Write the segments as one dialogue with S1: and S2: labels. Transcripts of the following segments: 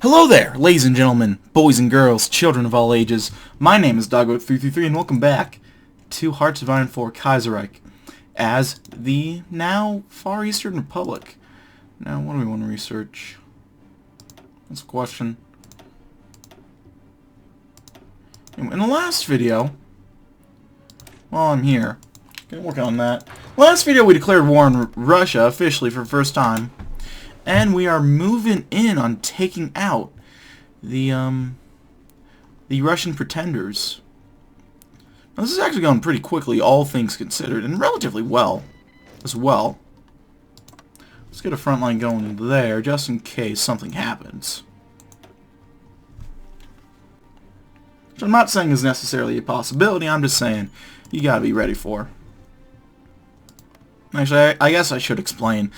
S1: Hello there, ladies and gentlemen, boys and girls, children of all ages. My name is DB333 and welcome back to Hearts of Iron 4 Kaiserreich as the now Far Eastern Republic. Now, what do we want to research? That's a question. In the last video, while I'm here, gonna work on that. Last video we declared war on Russia officially for the first time. And we are moving in on taking out the Russian pretenders. Now, this is actually going pretty quickly, all things considered, and relatively well as well. Let's get a front line going there, just in case something happens. Which I'm not saying is necessarily a possibility, I'm just saying you gotta be ready for. Actually, I guess I should explain.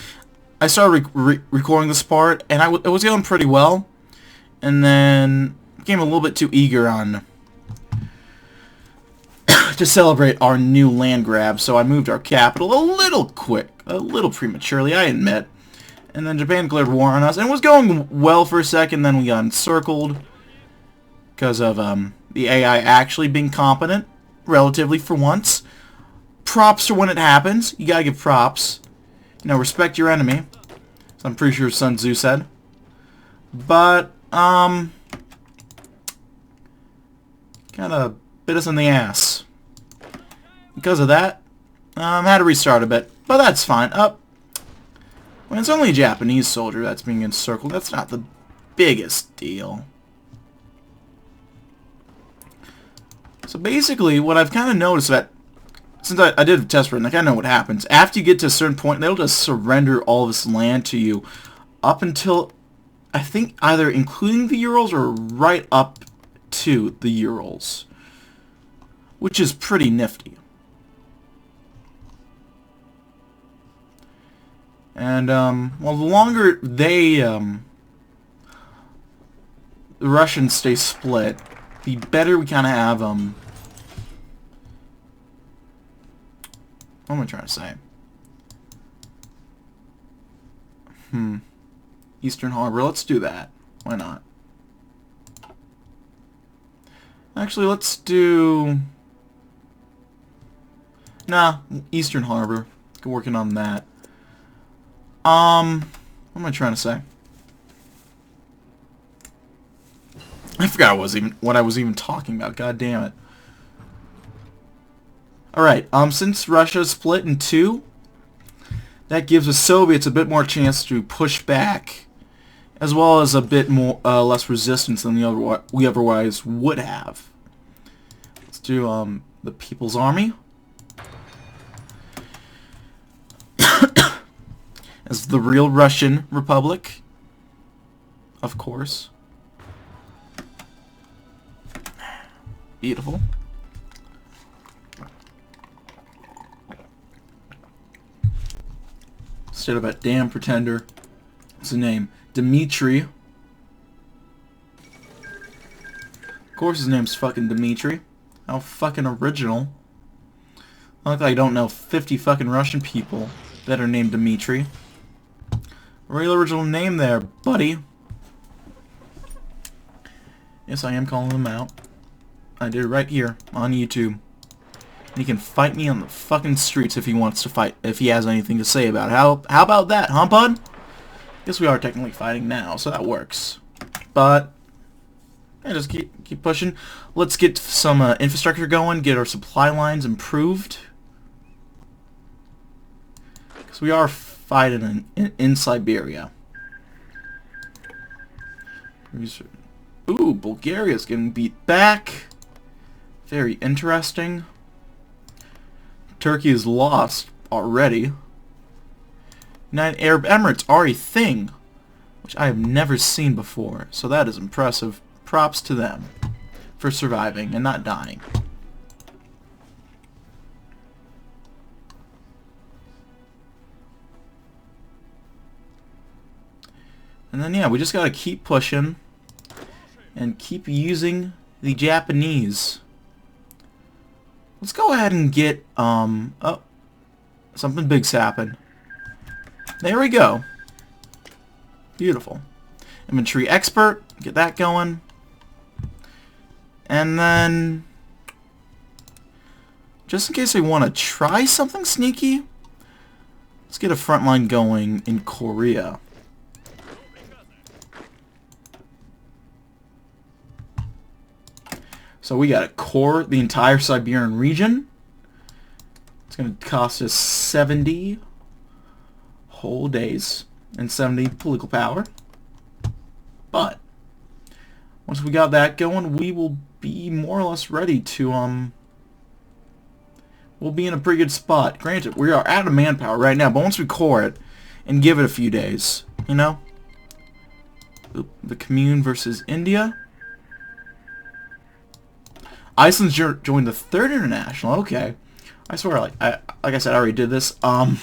S1: I started recording this part, and it was going pretty well, and then became a little bit too eager on to celebrate our new land grab, so I moved our capital a little prematurely, I admit, and then Japan declared war on us, and it was going well for a second, then we got encircled because of the AI actually being competent, relatively for once. Props for when it happens. You gotta give props. You know, respect your enemy. So I'm pretty sure Sun Tzu said. But, kind of bit us in the ass. Because of that, had to restart a bit. But that's fine. When it's only a Japanese soldier that's being encircled, that's not the biggest deal. So basically, what I've kind of noticed that since I did a test run, like I know what happens. After you get to a certain point, they'll just surrender all this land to you up until, I think, either including the Urals or right up to the Urals. Which is pretty nifty. And, well, the longer the Russians stay split, the better we kind of have, what am I trying to say? Eastern Harbor. Let's do that. Why not? Actually, let's do... Nah, Eastern Harbor. Go working on that. What am I trying to say? I forgot what I was even talking about. God damn it. Alright, since Russia split in two, that gives the Soviets a bit more chance to push back, as well as a bit more less resistance than we otherwise would have. Let's do the People's Army as the real Russian Republic, of course. Beautiful. Instead of that damn pretender. What's his name? Dmitri. Of course his name's fucking Dmitri. How fucking original. I look like I don't know 50 fucking Russian people that are named Dmitri. Real original name there, buddy. Yes, I am calling them out. I did it right here on YouTube. He can fight me on the fucking streets if he wants to fight, if he has anything to say about it. How about that, huh, bud? Guess we are technically fighting now, so that works. But, yeah, just keep pushing. Let's get some infrastructure going, get our supply lines improved. Because we are fighting in Siberia. Ooh, Bulgaria's getting beat back. Very interesting. Turkey is lost already. United Arab Emirates are a thing, which I have never seen before, so that is impressive. Props to them for surviving and not dying. And then, yeah, we just gotta keep pushing and keep using the Japanese. Let's go ahead and get, oh, something big's happened. There we go. Beautiful. Infantry expert, get that going. And then, just in case they want to try something sneaky, let's get a front line going in Korea. So we got to core the entire Siberian region. It's going to cost us 70 whole days and 70 political power. But once we got that going, we will be more or less ready to we'll be in a pretty good spot. Granted, we are out of manpower right now, but once we core it and give it a few days, you know? Oop, the commune versus India. Iceland's joined the Third International. Okay. I swear, like I said, I already did this. Yeah,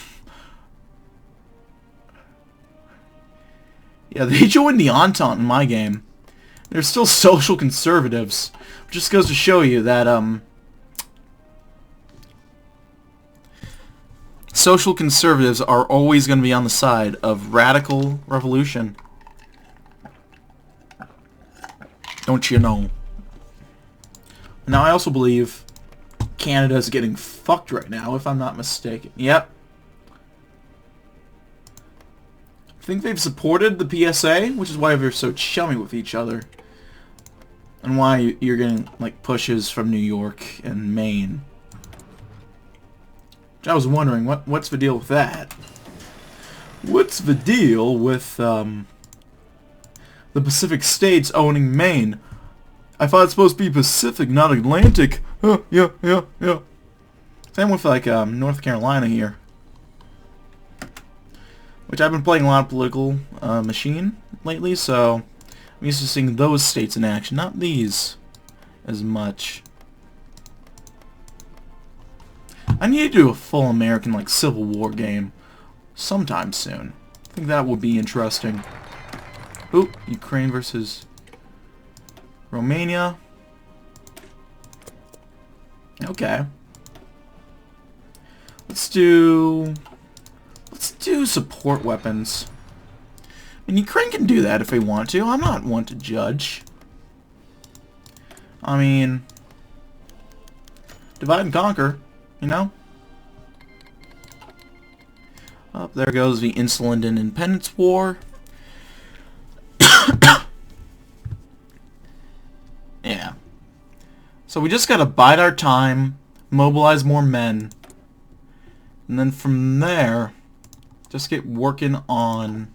S1: they joined the Entente in my game. They're still social conservatives. Which just goes to show you that, social conservatives are always going to be on the side of radical revolution. Don't you know? Now, I also believe Canada is getting fucked right now, if I'm not mistaken. Yep. I think they've supported the PSA, which is why they're so chummy with each other. And why you're getting, like, pushes from New York and Maine. Which I was wondering, what's the deal with that? What's the deal with, the Pacific States owning Maine? I thought it's supposed to be Pacific, not Atlantic. Yeah. Same with, like, North Carolina here. Which I've been playing a lot of political machine lately, so I'm used to seeing those states in action, not these as much. I need to do a full American, like, Civil War game sometime soon. I think that would be interesting. Oop, Ukraine versus Romania. Okay. Let's do support weapons. And Ukraine can do that if they want to. I'm not one to judge. I mean, divide and conquer, you know? Up there goes the Insular Independence War. Yeah. So we just gotta bide our time, mobilize more men, and then from there, just get working on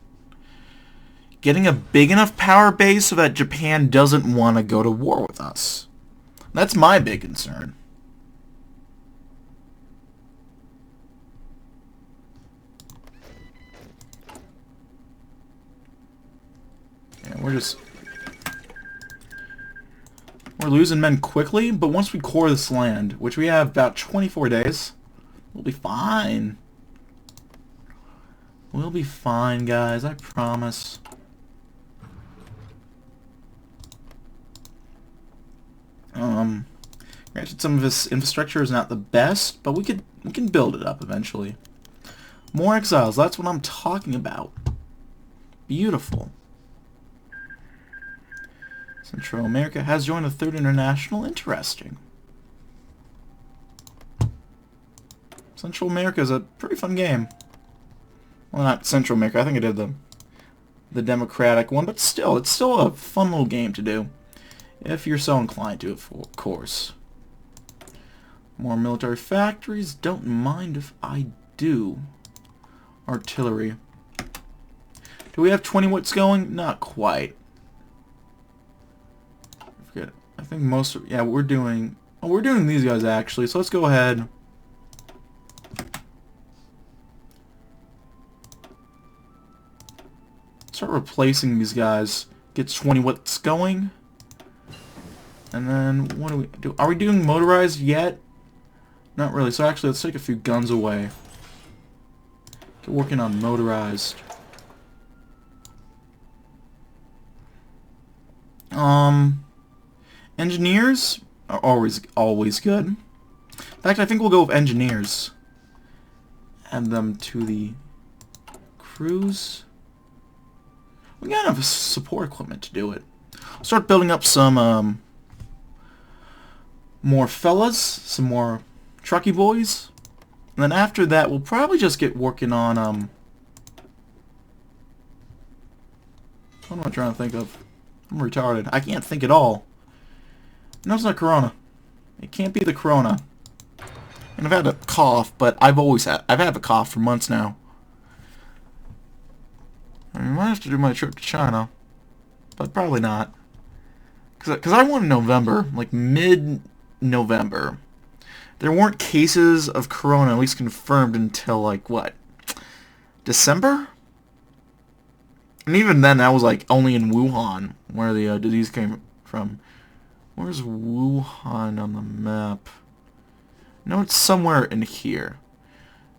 S1: getting a big enough power base so that Japan doesn't want to go to war with us. That's my big concern. Yeah, we're losing men quickly, but once we core this land, which we have about 24 days, we'll be fine. We'll be fine, guys, I promise. Granted, some of this infrastructure is not the best, but we can build it up eventually. More exiles, that's what I'm talking about. Beautiful. Central America has joined the Third International. Interesting. Central America is a pretty fun game. Well, not Central America. I think I did the Democratic one, but still, it's still a fun little game to do. If you're so inclined to, of course. More military factories. Don't mind if I do. Artillery. Do we have 20 watts going? Not quite. I forget. I think most of... Yeah, we're doing these guys, actually. So let's go ahead. Start replacing these guys. Gets 20 watts going. And then, what do we do? Are we doing motorized yet? Not really. So actually, let's take a few guns away. Get working on motorized. Engineers are always good. In fact, I think we'll go with engineers. Add them to the crews. We got enough support equipment to do it. I'll start building up some more fellas, some more trucky boys. And then after that, we'll probably just get working on, what am I trying to think of? I'm retarded. I can't think at all. No, it's not Corona. It can't be the Corona. And I've had a cough, but I've had a cough for months now. I might have to do my trip to China, but probably not. Because I went in November, like mid-November. There weren't cases of Corona, at least confirmed, until, like, what? December? And even then, that was, like, only in Wuhan, where the disease came from. Where's Wuhan on the map? No, it's somewhere in here.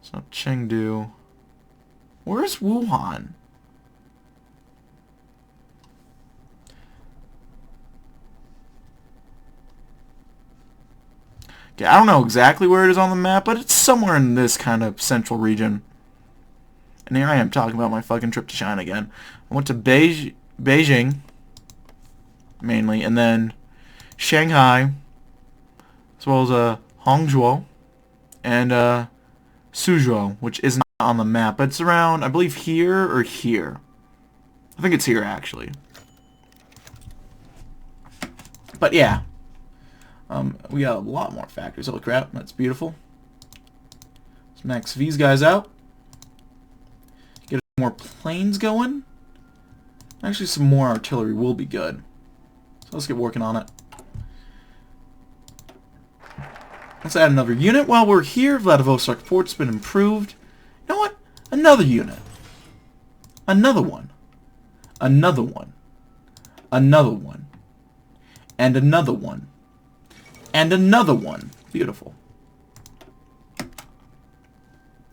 S1: It's not Chengdu. Where's Wuhan? Okay, I don't know exactly where it is on the map, but it's somewhere in this kind of central region. And here I am talking about my fucking trip to China again. I went to Beijing, mainly, and then Shanghai, as well as Hangzhou, and Suzhou, which is not on the map, but it's around, I believe, here or here. I think it's here, actually. But yeah. We got a lot more factories. Holy crap, that's beautiful. Let's max these guys out. Get more planes going. Actually, some more artillery will be good. So let's get working on it. Let's add another unit while we're here. Vladivostok Port's been improved. You know what? Another unit. Another one. Another one. Another one. And another one. And another one. Beautiful.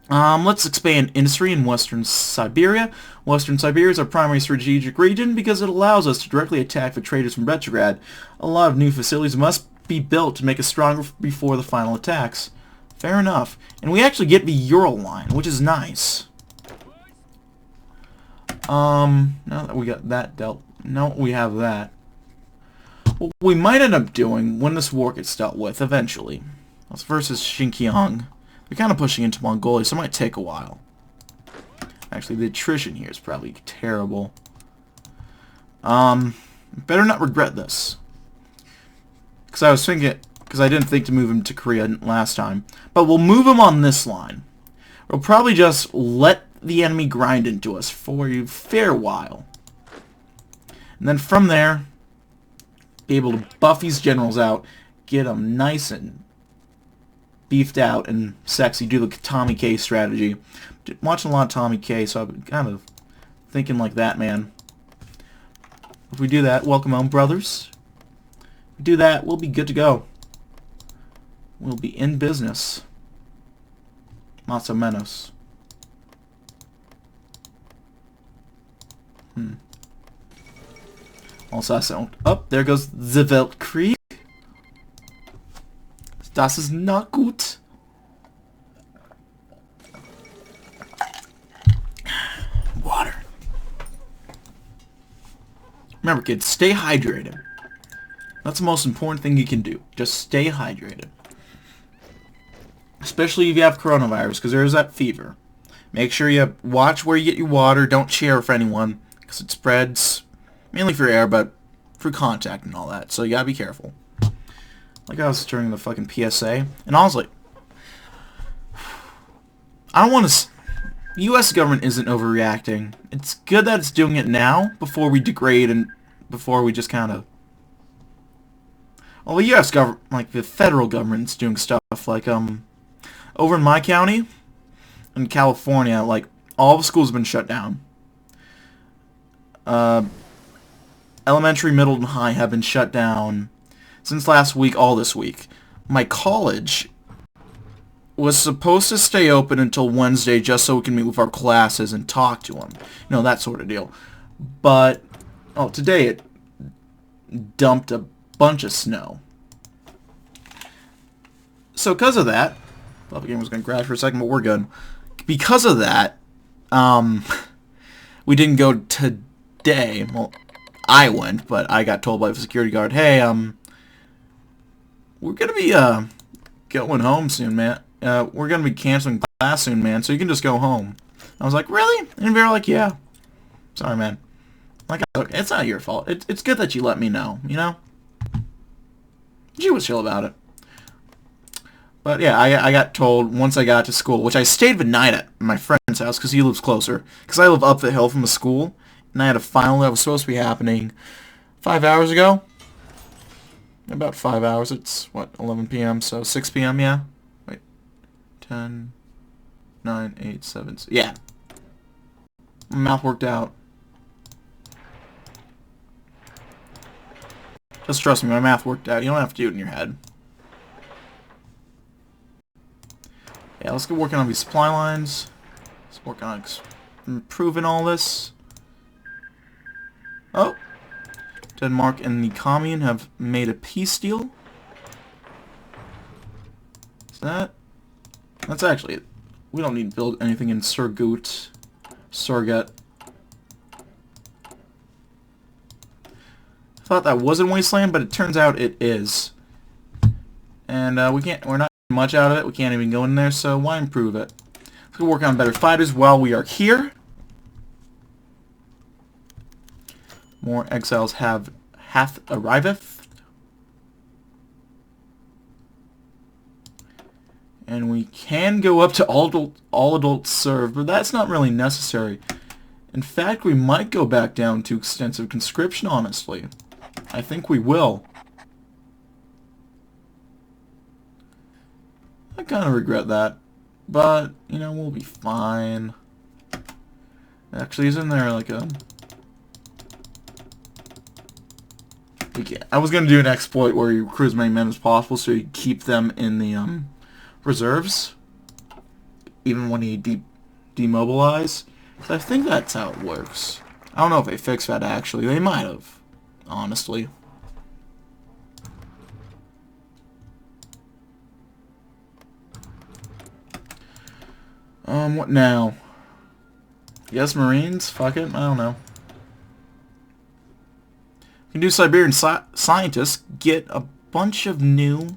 S1: Let's expand industry in Western Siberia. Western Siberia is our primary strategic region because it allows us to directly attack the traders from Petrograd. A lot of new facilities must be built to make us stronger before the final attacks. Fair enough. And we actually get the Ural line, which is nice. Now that we got that dealt... No, we have that. What we might end up doing when this war gets dealt with eventually. That's versus Xinjiang. We're kind of pushing into Mongolia, so it might take a while. Actually, the attrition here is probably terrible. Better not regret this. Because I was thinking... Because I didn't think to move him to Korea last time. But we'll move him on this line. We'll probably just let the enemy grind into us for a fair while. And then from there... be able to buff these generals out, get them nice and beefed out and sexy, do the Tommy K strategy. Watching a lot of Tommy K, so I've been kind of thinking like that, man. If we do that, welcome home, brothers. If we do that, we'll be good to go. We'll be in business. Más o menos. Also, oh, there goes the Weltkrieg. Das ist not gut. Water. Remember, kids, stay hydrated. That's the most important thing you can do. Just stay hydrated. Especially if you have coronavirus, because there is that fever. Make sure you watch where you get your water. Don't share with anyone, because it spreads mainly through air, but through contact and all that. So you gotta be careful. Like I was during the fucking PSA, and I was like, I don't want to... The U.S. government isn't overreacting. It's good that it's doing it now, before we degrade and before we just kind of... Well, the U.S. government, like the federal government's doing stuff like, over in my county, in California, like, all the schools have been shut down. Elementary, middle, and high have been shut down since last week, all this week. My college was supposed to stay open until Wednesday just so we can meet with our classes and talk to them. You know, that sort of deal. But, oh, today it dumped a bunch of snow. So because of that, thought the game was going to crash for a second, but we're good. Because of that, we didn't go to day, well, I went, but I got told by the security guard, hey, we're gonna be, going home soon, man. We're gonna be canceling class soon, man, so you can just go home. I was like, really? And they were like, yeah. Sorry, man. Like, okay, it's not your fault. It's good that you let me know, you know? She was chill about it. But yeah, I got told once I got to school, which I stayed the night at my friend's house because he lives closer. Because I live up the hill from the school, and I had a final that was supposed to be happening 5 hours ago. About 5 hours. It's, what, 11 p.m., so 6 p.m., yeah? Wait. 10, 9, 8, 7, yeah. My math worked out. Just trust me, my math worked out. You don't have to do it in your head. Yeah, let's get working on these supply lines. Let's work on improving all this. Oh! Denmark and the Commune have made a peace deal. Is that? That's actually it. We don't need to build anything in Surgut. I thought that was in Wasteland, but it turns out it is. And we're not getting much out of it. We can't even go in there, so why improve it? Let's go work on better fighters while we are here. More exiles hath arriveth. And we can go up to all adults served, but that's not really necessary. In fact, we might go back down to extensive conscription, honestly. I think we will. I kind of regret that. But, you know, we'll be fine. Actually, isn't there like a... I was going to do an exploit where you recruit as many men as possible so you keep them in the reserves. Even when you demobilize. So I think that's how it works. I don't know if they fixed that actually. They might have. Honestly. What now? Yes, Marines? Fuck it. I don't know. We can do Siberian scientists. Get a bunch of new...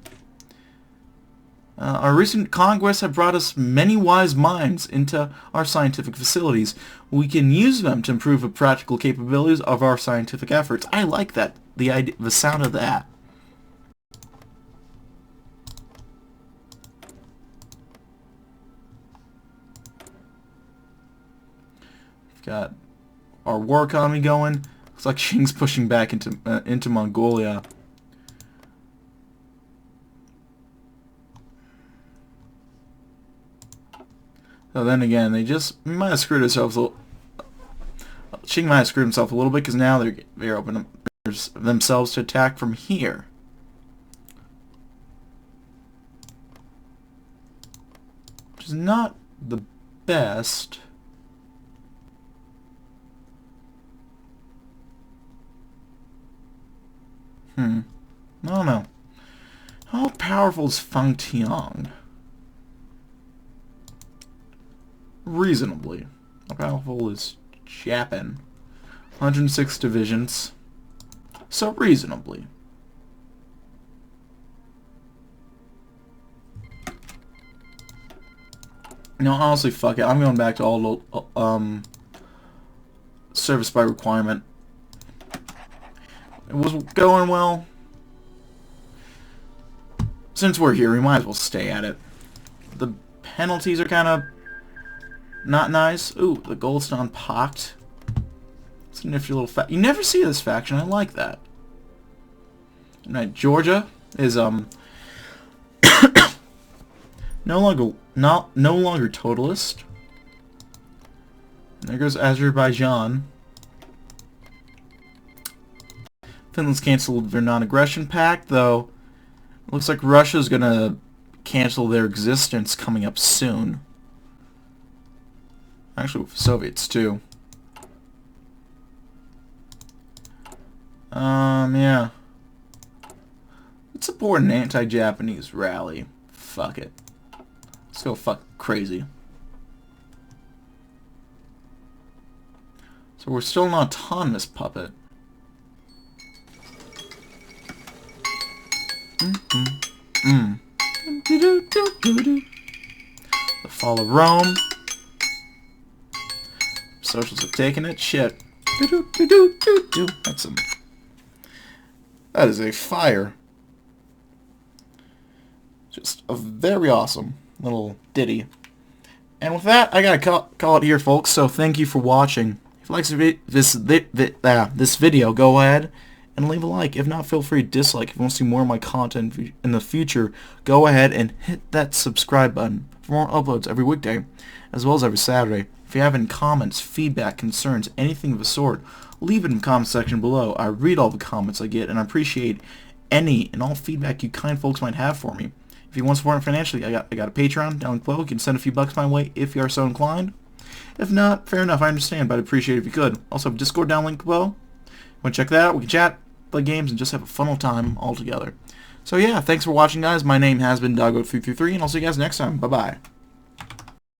S1: our recent conquests have brought us many wise minds into our scientific facilities. We can use them to improve the practical capabilities of our scientific efforts. I like that. The sound of that. We've got our war economy going. Looks like Qing's pushing back into Mongolia. So then again, they might have screwed themselves a little. Qing might have screwed himself a little bit because now they're opening themselves to attack from here. Which is not the best. I don't know. How powerful is Fangtiang? Reasonably. How powerful is Japan? 106 divisions. So reasonably. No, honestly, fuck it. I'm going back to all service by requirement. It was going well. Since we're here, we might as well stay at it. The penalties are kind of not nice. Ooh, the Goldstone Pact. It's a nifty little fact. You never see this faction. I like that. Alright, Georgia is no longer totalist. And there goes Azerbaijan. Finland's canceled their non-aggression pact, though it looks like Russia's gonna cancel their existence coming up soon. Actually, with the Soviets too. Yeah. Let's support an anti-Japanese rally. Fuck it. Let's go fuck crazy. So we're still an autonomous puppet. The fall of Rome. Socials have taken it. Shit. That's that is a fire. Just a very awesome little ditty. And with that, I gotta call it here, folks. So thank you for watching. If you like this video, go ahead and leave a like. If not, feel free to dislike. If you want to see more of my content in the future, go ahead and hit that subscribe button for more uploads every weekday, as well as every Saturday. If you have any comments, feedback, concerns, anything of the sort, leave it in the comment section below. I read all the comments I get, and I appreciate any and all feedback you kind folks might have for me. If you want to support me financially, I got a Patreon down below. You can send a few bucks my way if you are so inclined. If not, fair enough, I understand, but I'd appreciate it if you could. Also, have a Discord down link below. Want to check that out? We can chat, play games, and just have a fun old time all together. So yeah, thanks for watching, guys. My name has been Doggo333, and I'll see you guys next time. Bye-bye.